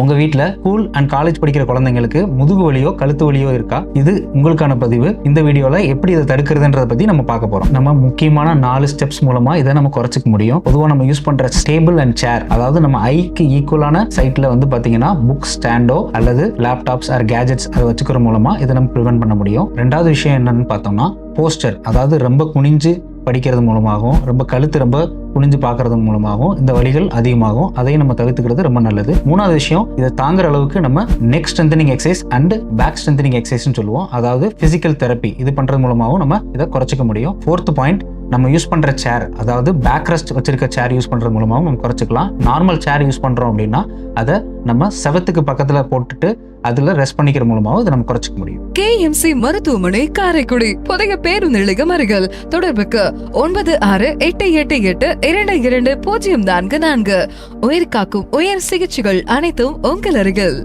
உங்க வீட்ல school and college படிக்கிற குழந்தைங்களுக்கு முதுகு வலியோ கழுத்து வலியோ இருக்கா? இது உங்களுக்கான பதிவு. இந்த வீடியோல எப்படி இதை தடுக்கிறதுன்றத பத்தி நம்ம பார்க்க போறோம். நம்ம முக்கியமான 4 ஸ்டெப்ஸ் மூலமா இதை நம்ம குறைச்சிக்க முடியும். பொதுவா நம்ம யூஸ் பண்ற டேபிள் அண்ட் சேர், அதாவது நம்ம ஐக்கு ஈக்குவலான சைட்ல வந்து பாத்தீங்கன்னா புக் ஸ்டாண்டோ அல்லது லேப்டாப்ஸ் ஆர் கேஜெட்ஸ் அதை வச்சுக்கிற மூலமா இதை நம்ம ப்ரிவென்ட் பண்ண முடியும். ரெண்டாவது விஷயம் என்னன்னு பார்த்தோம்னா போஸ்டர், அதாவது ரொம்ப குனிஞ்சு படிக்கிறது மூலமாகவும் ரொம்ப கழுத்து ரொம்ப குனிஞ்சு பார்க்கறது மூலமாகவும் இந்த வலிகள் அதிகமாகும். அதையும் நம்ம தவிர்த்துக்கிறது ரொம்ப நல்லது. மூணாவது விஷயம், இதை தாங்குற அளவுக்கு நம்ம neck strengthening exercise and back strengthening எக்ஸசைஸ்னு சொல்லுவோம். அதாவது பிசிக்கல் தெரப்பி இது பண்றது மூலமாகவும் நம்ம இதை குறைச்சிக்க முடியும். ஃபோர்த் பாயிண்ட், நம்ம யூஸ் பண்ற சேர், அதாவது பேக் ரெஸ்ட் வச்சிருக்க சேர் யூஸ் பண்றது மூலமாகவும் நம்ம குறைச்சிக்கலாம். நார்மல் சேர் யூஸ் பண்றோம் அப்படின்னா அதை நம்ம செவத்துக்கு பக்கத்துல போட்டுட்டு அதுல ரெஸ்ட் பண்ணிக்கிற மூலமாகவும் இதை நம்ம குறைச்சிக்க முடியும். KMC மருத்துவமனை காரைக்குடி, புதிய பேருந்து நிலையம் அருகில். தொடர்புக்கு 9688822044. உயிர் காக்கும் உயர் சிகிச்சைகள் அனைத்தும் உங்கள் அருகில்.